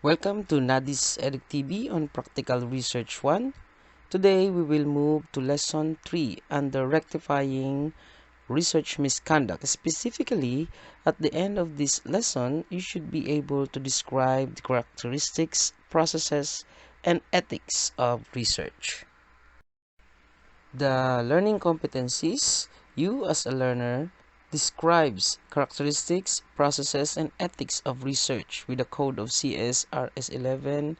Welcome to Nadi's Eduk TV on Practical Research 1. Today we will move to Lesson 3 under Rectifying Research Misconduct. Specifically, at the end of this lesson, you should be able to describe the characteristics, processes, and ethics of research. The learning competencies, you as a learner describes characteristics, processes, and ethics of research with the code of CSRS 11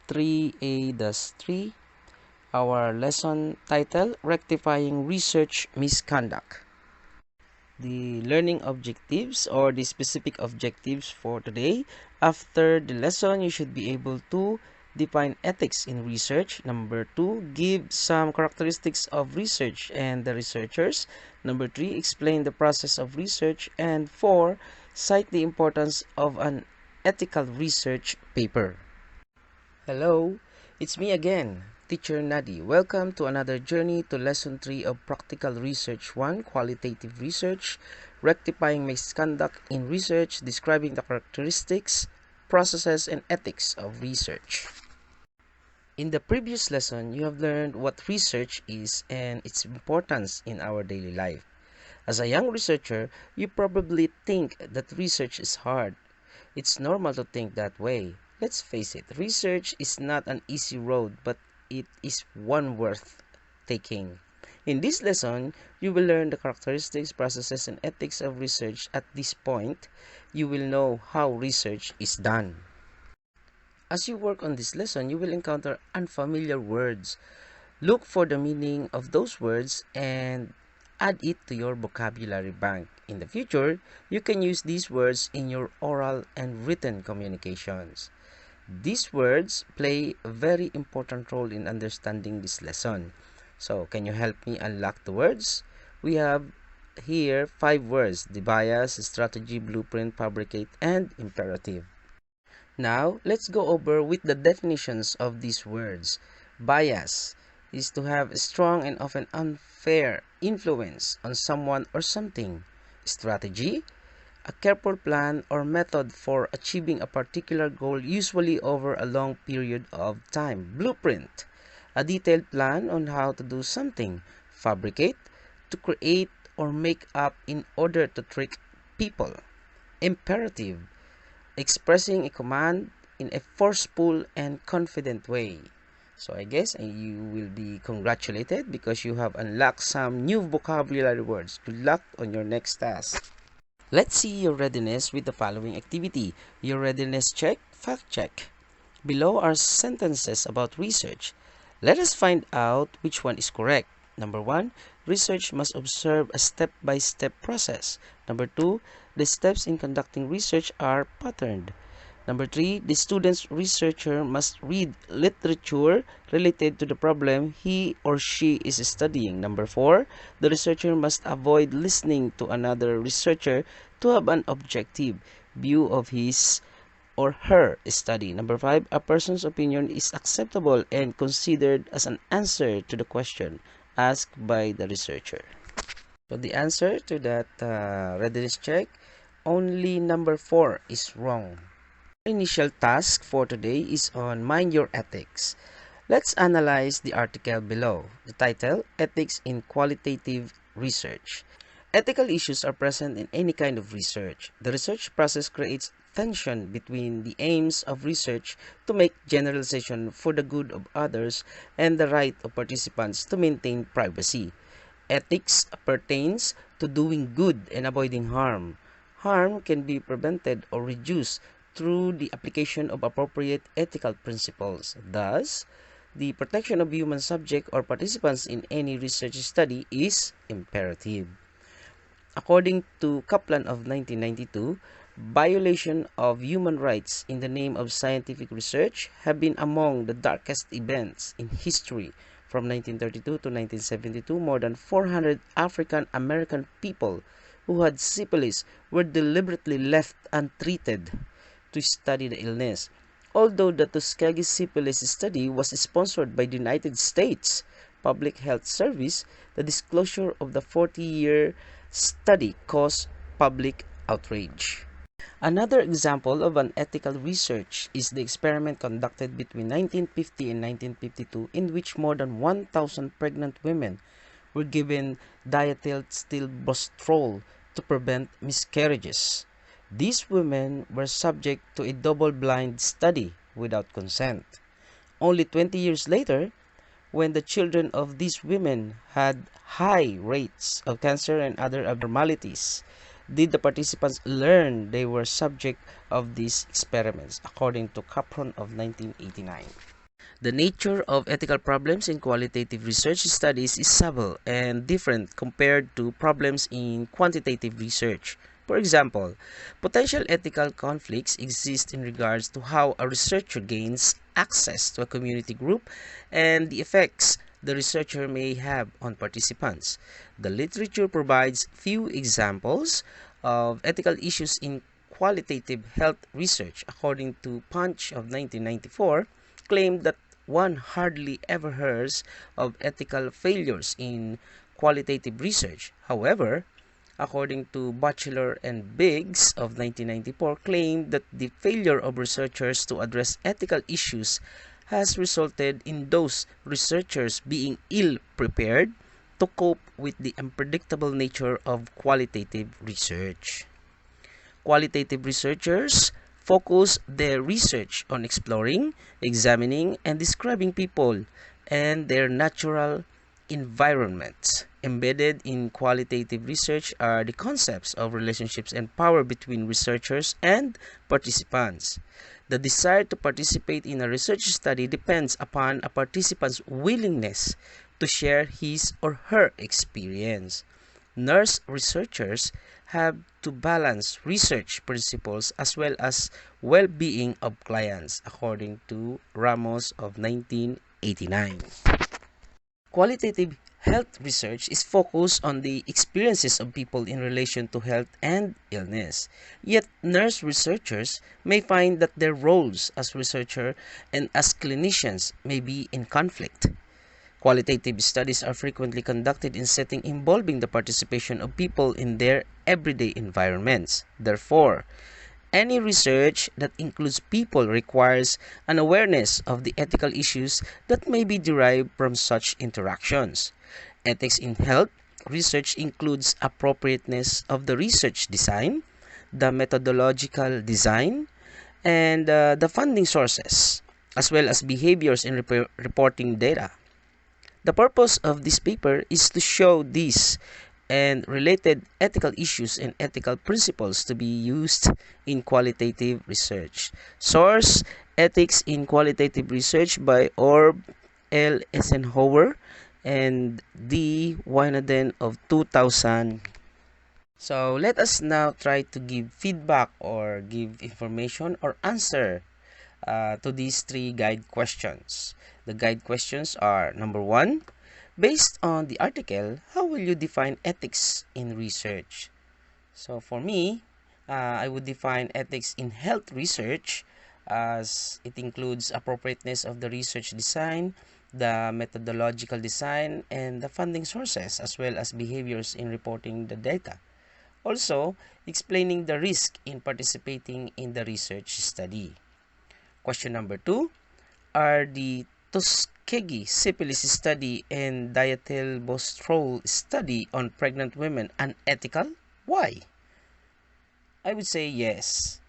3A-3. Our lesson title, Rectifying Research Misconduct. The learning objectives or the specific objectives for today. After the lesson, you should be able to define ethics in research. Number 2, give some characteristics of research and the researchers. Number 3, explain the process of research. And 4, cite the importance of an ethical research paper. Hello, it's me again, Teacher Nadi. Welcome to another journey to Lesson 3 of Practical Research 1, Qualitative Research, Rectifying Misconduct in Research, describing the characteristics, processes, and ethics of research. In the previous lesson, you have learned what research is and its importance in our daily life. As a young researcher, you probably think that research is hard. It's normal to think that way. Let's face it, research is not an easy road, but it is one worth taking. In this lesson, you will learn the characteristics, processes, and ethics of research. At this point, you will know how research is done. As you work on this lesson, you will encounter unfamiliar words. Look for the meaning of those words and add it to your vocabulary bank. In the future, you can use these words in your oral and written communications. These words play a very important role in understanding this lesson. So, can you help me unlock the words? We have here 5 words: the bias, strategy, blueprint, fabricate, and imperative. Now, let's go over with the definitions of these words. Bias is to have a strong and often unfair influence on someone or something. Strategy, a careful plan or method for achieving a particular goal, usually over a long period of time. Blueprint, a detailed plan on how to do something. Fabricate, to create or make up in order to trick people. Imperative, expressing a command in a forceful and confident way. So I guess you will be congratulated because you have unlocked some new vocabulary words. Good luck on your next task. Let's see your readiness with the following activity. Your readiness check, fact check. Below are sentences about research. Let us find out which one is correct. Number 1, research must observe a step-by-step process. Number 2, the steps in conducting research are patterned. Number 3, the student's researcher must read literature related to the problem he or she is studying. Number 4, the researcher must avoid listening to another researcher to have an objective view of his or her study. Number 5, a person's opinion is acceptable and considered as an answer to the question asked by the researcher. So the answer to that readiness check, only number 4 is wrong. Initial task for today is on Mind Your Ethics. Let's analyze the article below. The title, Ethics in Qualitative Research. Ethical issues are present in any kind of research. The research process creates tension between the aims of research to make generalization for the good of others and the right of participants to maintain privacy. Ethics pertains to doing good and avoiding harm. Harm can be prevented or reduced through the application of appropriate ethical principles. Thus, the protection of human subject or participants in any research study is imperative. According to Kaplan of 1992, violation of human rights in the name of scientific research have been among the darkest events in history. From 1932 to 1972, more than 400 African American people who had syphilis were deliberately left untreated to study the illness. Although the Tuskegee syphilis study was sponsored by the United States Public Health Service, the disclosure of the 40-year study caused public outrage. Another example of an ethical research is the experiment conducted between 1950 and 1952 in which more than 1,000 pregnant women were given diethylstilbestrol to prevent miscarriages. These women were subject to a double-blind study without consent. Only 20 years later, when the children of these women had high rates of cancer and other abnormalities, did the participants learn they were subject of these experiments, according to Capron of 1989. The nature of ethical problems in qualitative research studies is subtle and different compared to problems in quantitative research. For example, potential ethical conflicts exist in regards to how a researcher gains access to a community group and the effects the researcher may have on participants. The literature provides few examples of ethical issues in qualitative health research. According to Punch of 1994, claimed that one hardly ever hears of ethical failures in qualitative research. However, according to Batchelor and Biggs of 1994, claimed that the failure of researchers to address ethical issues has resulted in those researchers being ill-prepared to cope with the unpredictable nature of qualitative research. Qualitative researchers focus their research on exploring, examining, and describing people and their natural environments. Embedded in qualitative research are the concepts of relationships and power between researchers and participants. The desire to participate in a research study depends upon a participant's willingness to share his or her experience. Nurse researchers have to balance research principles as well as well-being of clients, according to Ramos of 1989. Qualitative health research is focused on the experiences of people in relation to health and illness. Yet, nurse researchers may find that their roles as researcher and as clinicians may be in conflict. Qualitative studies are frequently conducted in settings involving the participation of people in their everyday environments. Therefore, any research that includes people requires an awareness of the ethical issues that may be derived from such interactions. Ethics in health research includes appropriateness of the research design, the methodological design, and the funding sources, as well as behaviors in reporting data. The purpose of this paper is to show these and related ethical issues and ethical principles to be used in qualitative research. Source: Ethics in Qualitative Research by Orb L. Eisenhower and D. Wynanden of 2000. So let us now try to give feedback or give information or answer to these three guide questions. The guide questions are: number one, based on the article, how will you define ethics in research? So for me, I would define ethics in health research as it includes appropriateness of the research design, the methodological design, and the funding sources, as well as behaviors in reporting the data. Also, explaining the risk in participating in the research study. Question number two, are the Tuskegee syphilis study and diethylbostrol study on pregnant women unethical? Why? I would say yes.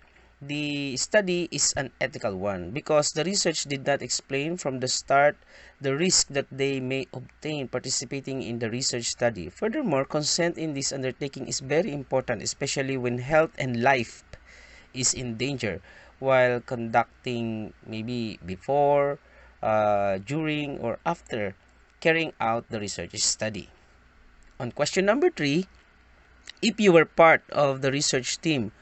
The study is an ethical one because the research did not explain from the start the risk that they may obtain participating in the research study. Furthermore, consent in this undertaking is very important, especially when health and life is in danger while conducting maybe before, during, or after carrying out the research study. On question number three, if you were part of the research team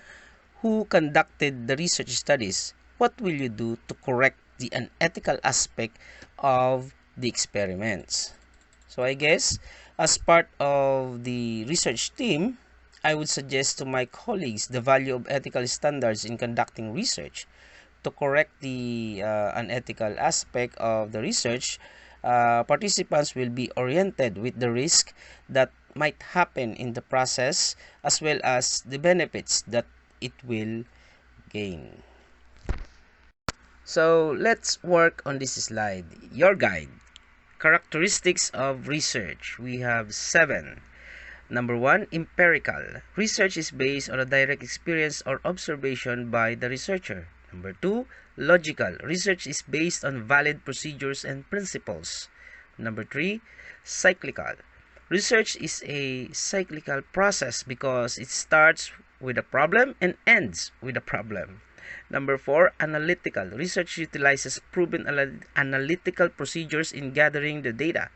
who conducted the research studies, what will you do to correct the unethical aspect of the experiments? So I guess as part of the research team, I would suggest to my colleagues the value of ethical standards in conducting research. To correct the unethical aspect of the research, participants will be oriented with the risk that might happen in the process as well as the benefits that it will gain. So let's work on this slide. Your guide. Characteristics of research. We have 7. Number 1, empirical. Research is based on a direct experience or observation by the researcher. Number 2, logical. Research is based on valid procedures and principles. Number 3, cyclical. Research is a cyclical process because it starts with a problem and ends with a problem. Number 4, analytical. Research utilizes proven analytical procedures in gathering the data,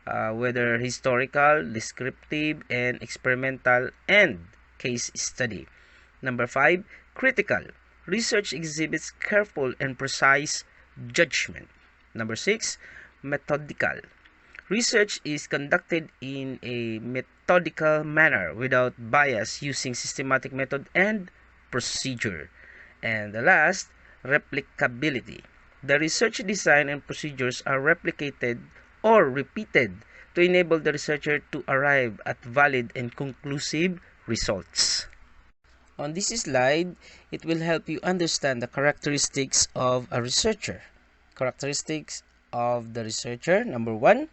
whether historical, descriptive, and experimental, and case study. Number 5, critical. Research exhibits careful and precise judgment. Number 6, methodical. Research is conducted in a methodical manner without bias, using systematic method and procedure. And the last, replicability. The research design and procedures are replicated or repeated to enable the researcher to arrive at valid and conclusive results. On this slide, it will help you understand the characteristics of a researcher. Characteristics of the researcher. Number 1,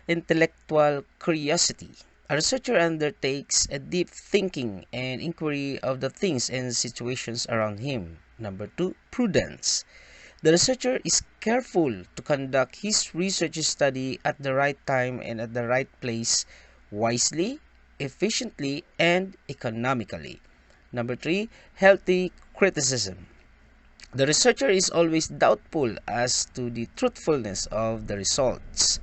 intellectual curiosity. A researcher undertakes a deep thinking and inquiry of the things and situations around him. Number 2, prudence. The researcher is careful to conduct his research study at the right time and at the right place, wisely, efficiently, and economically. Number 3, healthy criticism. The researcher is always doubtful as to the truthfulness of the results.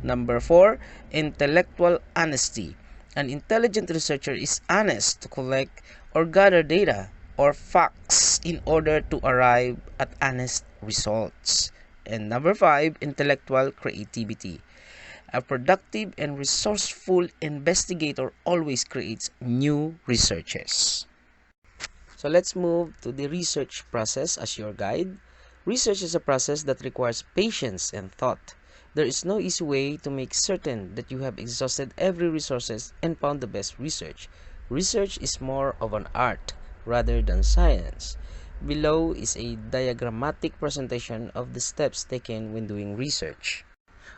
Number 4, intellectual honesty. An intelligent researcher is honest to collect or gather data or facts in order to arrive at honest results. And number 5, intellectual creativity. A productive and resourceful investigator always creates new researches. So let's move to the research process as your guide. Research is a process that requires patience and thought. There is no easy way to make certain that you have exhausted every resources and found the best research. Research is more of an art rather than science. Below is a diagrammatic presentation of the steps taken when doing research.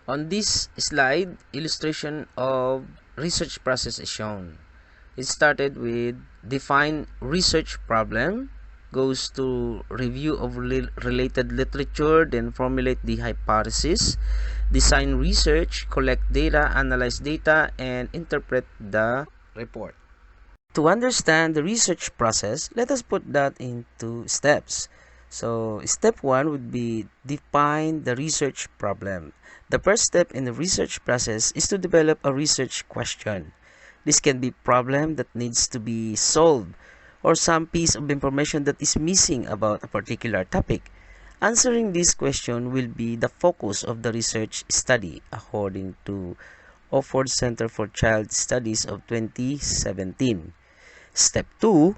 On this slide, illustration of research process is shown. It started with define research problem, goes to review of related literature, then formulate the hypothesis, design research, collect data, analyze data, and interpret the report. To understand the research process, let us put that into steps. So, step 1 would be define the research problem. The first step in the research process is to develop a research question. This can be a problem that needs to be solved or some piece of information that is missing about a particular topic. Answering this question will be the focus of the research study according to Oxford Center for Child Studies of 2017. Step 2,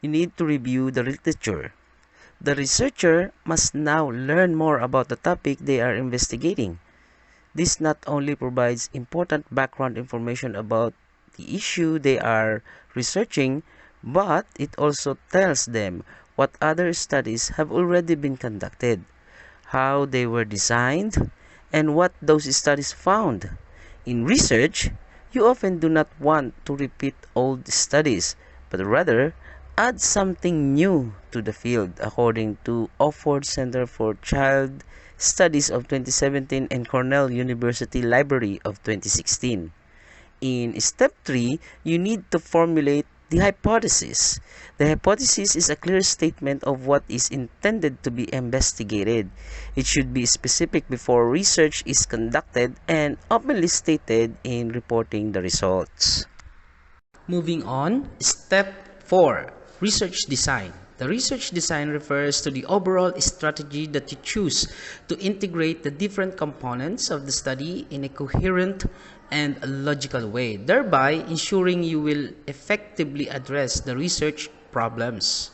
you need to review the literature. The researcher must now learn more about the topic they are investigating. This not only provides important background information about the issue they are researching, but it also tells them what other studies have already been conducted, how they were designed, and what those studies found. In research, you often do not want to repeat old studies, but rather add something new to the field according to Oxford Center for Child Studies of 2017 and Cornell University Library of 2016. In step 3, you need to formulate the hypothesis. The hypothesis is a clear statement of what is intended to be investigated. It should be specific before research is conducted and openly stated in reporting the results. Moving on, step 4, research design. The research design refers to the overall strategy that you choose to integrate the different components of the study in a coherent and logical way, thereby ensuring you will effectively address the research problems.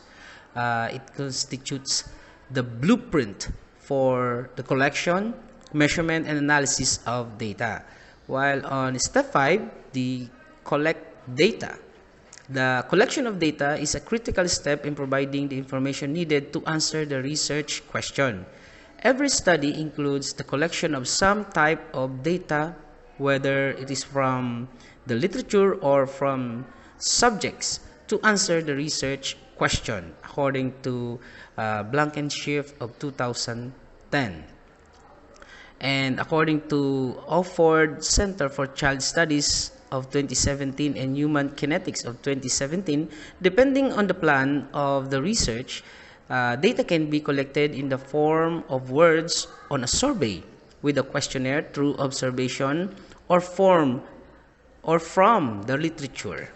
It constitutes the blueprint for the collection, measurement, and analysis of data. While on step 5, the collect data. The collection of data is a critical step in providing the information needed to answer the research question. Every study includes the collection of some type of data, whether it is from the literature or from subjects, to answer the research question, according to Blankenship of 2010. And according to Oxford Center for Child Studies of 2017 and Human Kinetics of 2017, depending on the plan of the research, data can be collected in the form of words on a survey, with a questionnaire, through observation, or from the literature.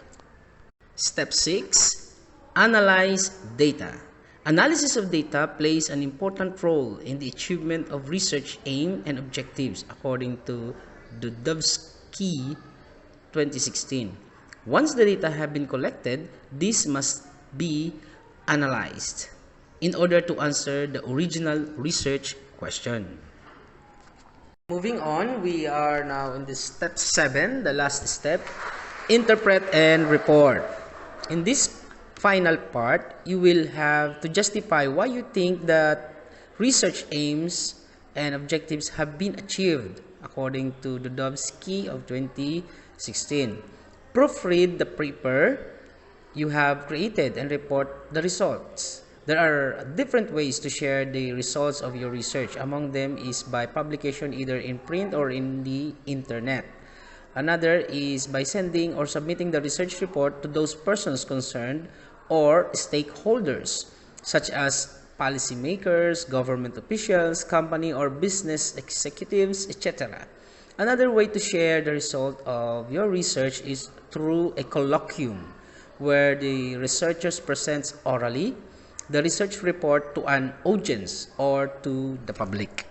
Step 6. Analyze data. Analysis of data plays an important role in the achievement of research aim and objectives, according to Dudovsky 2016. Once the data have been collected, these must be analyzed in order to answer the original research question. Moving on, we are now in the step 7, the last step, interpret and report. In this final part, you will have to justify why you think that research aims and objectives have been achieved, according to Dudovsky of 2016. Proofread the paper you have created and report the results. There are different ways to share the results of your research. Among them is by publication either in print or in the internet. Another is by sending or submitting the research report to those persons concerned or stakeholders, such as policymakers, government officials, company or business executives, etc. Another way to share the result of your research is through a colloquium, where the researchers presents orally the research report to an audience or to the public.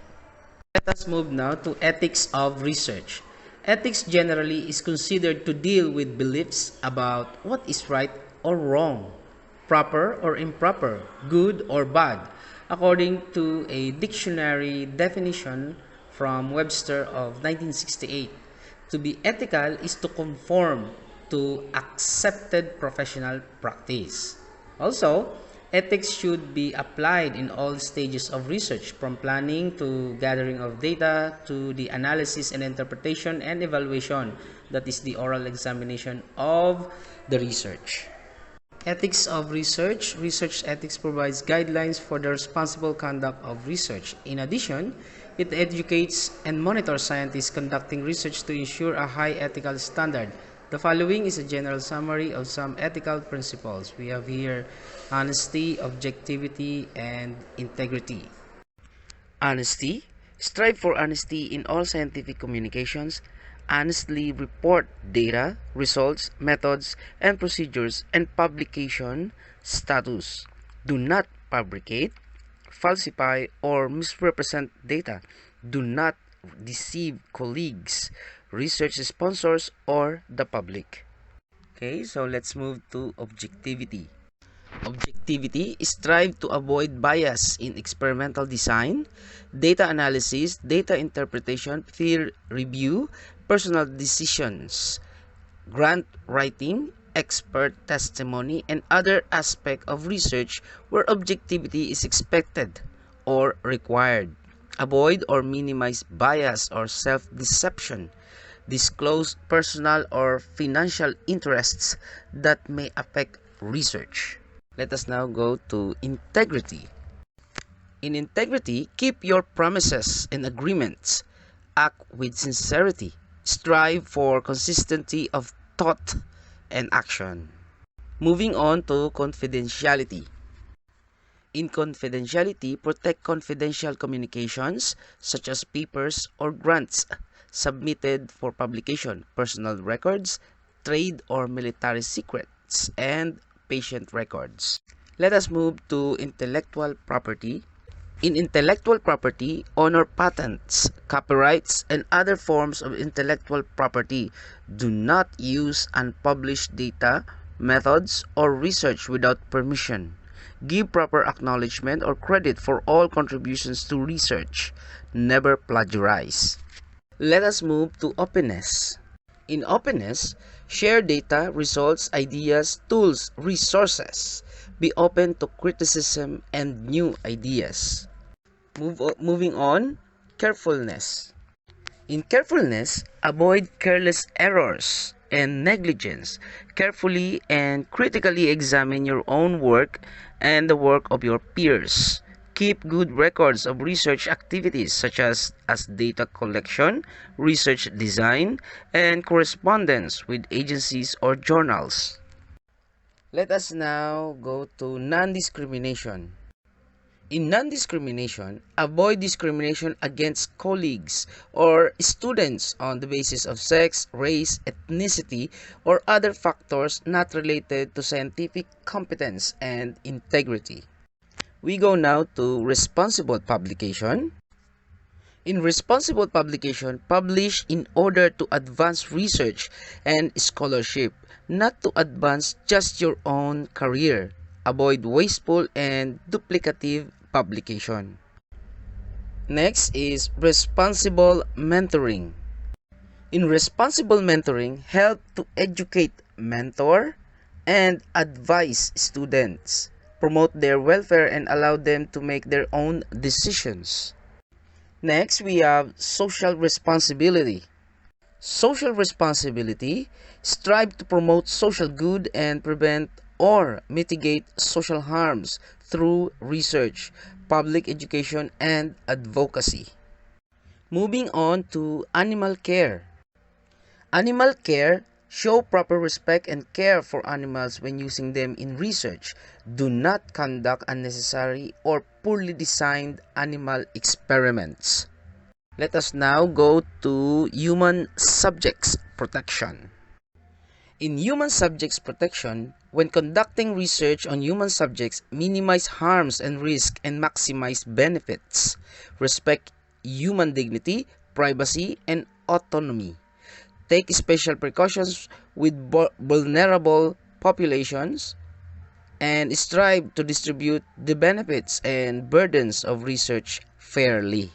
Let us move now to ethics of research. Ethics generally is considered to deal with beliefs about what is right or wrong, proper or improper, good or bad, according to a dictionary definition from Webster of 1968. To be ethical is to conform to accepted professional practice. Also, ethics should be applied in all stages of research, from planning to gathering of data to the analysis and interpretation and evaluation, that is the oral examination of the research. Ethics of research. Research ethics provides guidelines for the responsible conduct of research. In addition, it educates and monitors scientists conducting research to ensure a high ethical standard. The following is a general summary of some ethical principles. We have here honesty, objectivity, and integrity. Honesty. Strive for honesty in all scientific communications. Honestly report data, results, methods, and procedures, and publication status. Do not fabricate, falsify, or misrepresent data. Do not deceive colleagues, research sponsors, or the public. Okay, so let's move to objectivity. Objectivity. Strive to avoid bias in experimental design, data analysis, data interpretation, peer review, personal decisions, grant writing, expert testimony, and other aspects of research where objectivity is expected or required. Avoid or minimize bias or self-deception. Disclose personal or financial interests that may affect research. Let us now go to integrity. In integrity, keep your promises and agreements. Act with sincerity. Strive for consistency of thought and action. Moving on to confidentiality. In confidentiality, protect confidential communications such as papers or grants submitted for publication, personal records, trade or military secrets, and patient records. Let us move to intellectual property. In intellectual property, honor patents, copyrights, and other forms of intellectual property. Do not use unpublished data, methods, or research without permission. Give proper acknowledgement or credit for all contributions to research. Never plagiarize. Let us move to openness. In openness, Share data, results, ideas, tools, resources. Be open to criticism and new ideas. Moving on, carefulness. In carefulness, avoid careless errors and negligence. Carefully and critically examine your own work and the work of your peers. Keep good records of research activities such as data collection, research design, and correspondence with agencies or journals. Let us now go to non-discrimination. In non-discrimination, avoid discrimination against colleagues or students on the basis of sex, race, ethnicity, or other factors not related to scientific competence and integrity. We go now to responsible publication. In responsible publication, publish in order to advance research and scholarship, not to advance just your own career. Avoid wasteful and duplicative publication. Next is responsible mentoring. In responsible mentoring, help to educate, mentor, and advise students, promote their welfare, and allow them to make their own decisions. Next, we have social responsibility. Social responsibility, strive to promote social good and prevent or mitigate social harms through research, public education, and advocacy. Moving on to animal care. Animal care, show proper respect and care for animals when using them in research. Do not conduct unnecessary or poorly designed animal experiments. Let us now go to human subjects protection. In human subjects protection, when conducting research on human subjects, minimize harms and risk and maximize benefits. Respect human dignity, privacy, and autonomy. Take special precautions with vulnerable populations and strive to distribute the benefits and burdens of research fairly.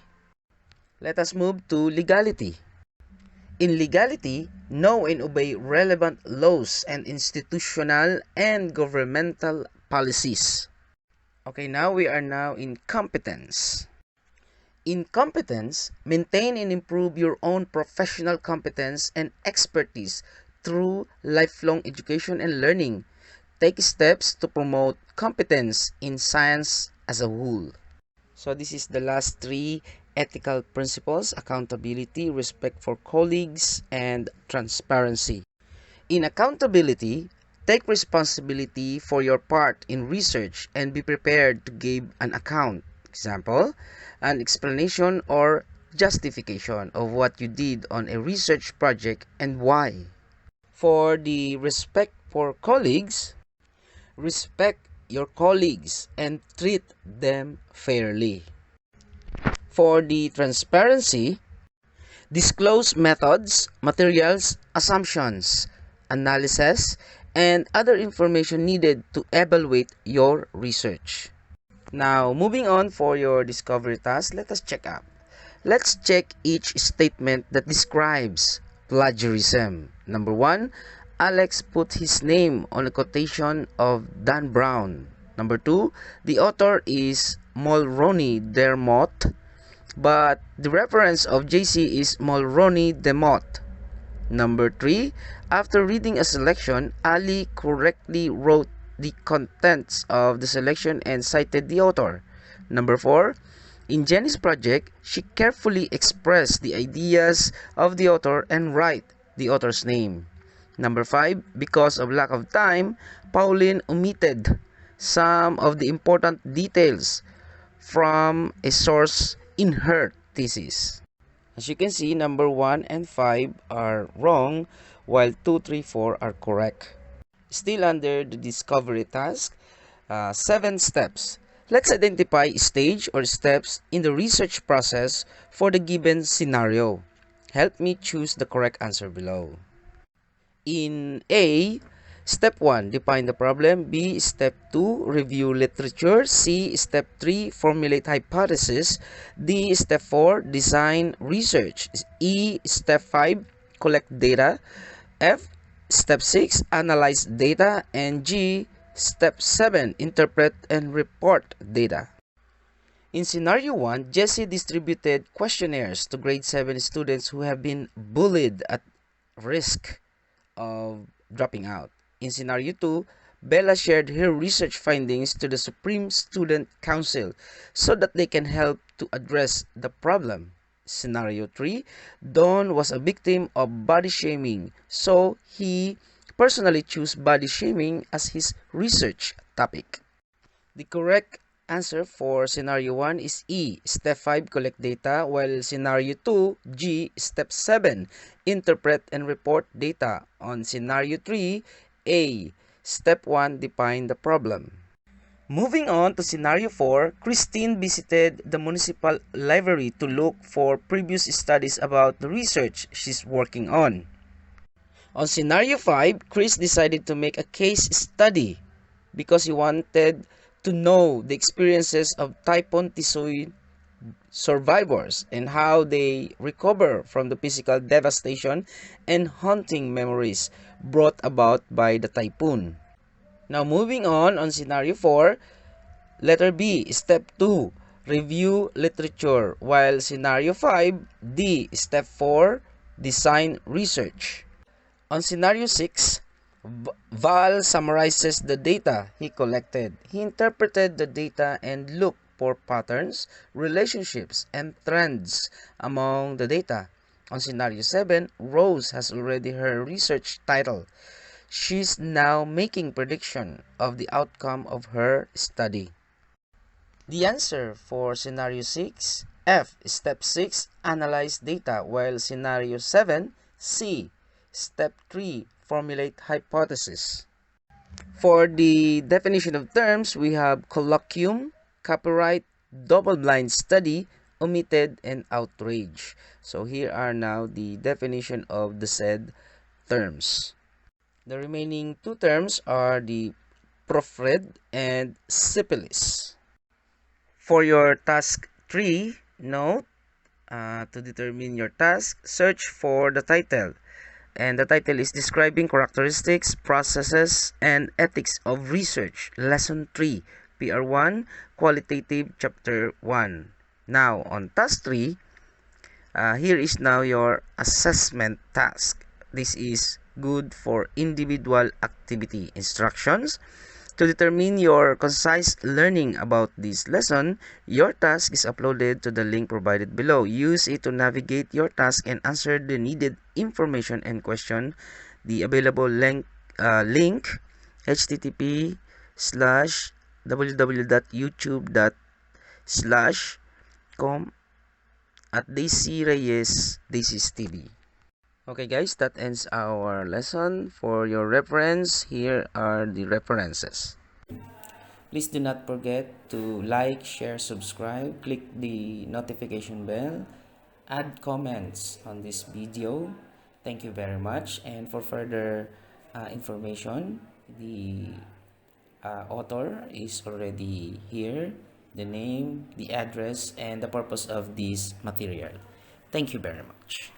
Let us move to legality. In legality, know and obey relevant laws and institutional and governmental policies. Okay, now we are now in competence. In competence, maintain and improve your own professional competence and expertise through lifelong education and learning. Take steps to promote competence in science as a whole. So this is the last three ethical principles: accountability, respect for colleagues, and transparency. In accountability, take responsibility for your part in research and be prepared to give an account. Example, an explanation or justification of what you did on a research project and why. For the respect for colleagues, respect your colleagues and treat them fairly. For the transparency, disclose methods, materials, assumptions, analysis, and other information needed to evaluate your research. Now, moving on for your discovery task, let us check out. Let's check each statement that describes plagiarism. Number 1, Alex put his name on a quotation of Dan Brown. Number 2, the author is Mulroney Dermott, but the reference of JC is Mulroney Demott. Number 3, after reading a selection, Ali correctly wrote the contents of the selection and cited the author. Number 4, in Jenny's project, she carefully expressed the ideas of the author and write the author's name. Number 5, because of lack of time, Pauline omitted some of the important details from a source in her thesis. As you can see, number 1 and 5 are wrong, while 2, 3, 4 are correct. Still under the discovery task, 7 steps. Let's identify stage or steps in the research process for the given scenario. Help me choose the correct answer below. In A, step 1, define the problem. B, step 2, review literature. C, step 3, formulate hypothesis. D, step 4, design research. E, step 5, collect data. F, Step 6, analyze data, and G, Step 7, interpret and report data. In scenario 1, Jesse distributed questionnaires to grade 7 students who have been bullied at risk of dropping out. In scenario 2, Bella shared her research findings to the Supreme Student Council so that they can help to address the problem. Scenario 3, Don was a victim of body shaming, so he personally chose body shaming as his research topic. The correct answer for scenario 1 is E, step 5, collect data, while scenario 2, G, step 7, interpret and report data. On scenario 3, A, step 1, define the problem. Moving on to scenario 4, Christine visited the municipal library to look for previous studies about the research she's working on. On scenario 5, Chris decided to make a case study because he wanted to know the experiences of typhoon Tisoy survivors and how they recover from the physical devastation and haunting memories brought about by the typhoon. Now moving on scenario 4, letter B, step 2, review literature, while scenario 5, D, step 4, design research. On scenario 6, Val summarizes the data he collected. He interpreted the data and looked for patterns, relationships, and trends among the data. On scenario 7, Rose has already her research title. She's now making prediction of the outcome of her study. The answer for scenario 6, F, step 6, analyze data, while scenario 7, C, step 3, formulate hypothesis. For the definition of terms, we have colloquium, copyright, double-blind study, omitted, and outrage. So here are now the definition of the said terms. The remaining two terms are the proofread and syphilis. For your task 3, note, to determine your task, search for the title. And the title is Describing Characteristics, Processes, and Ethics of Research, Lesson 3, PR1, Qualitative, Chapter 1. Now, on task 3, here is now your assessment task. This is good for individual activity instructions. To determine your concise learning about this lesson, your task is uploaded to the link provided below. Use it to navigate your task and answer the needed information and question. The available link http://www.youtube.com at Daisy Reyes Daisy's TV. Okay guys, that ends our lesson. For your reference, here are the references. Please do not forget to like, share, subscribe, click the notification bell, add comments on this video. Thank you very much. And for further information, the author is already here, the name, the address, and the purpose of this material. Thank you very much.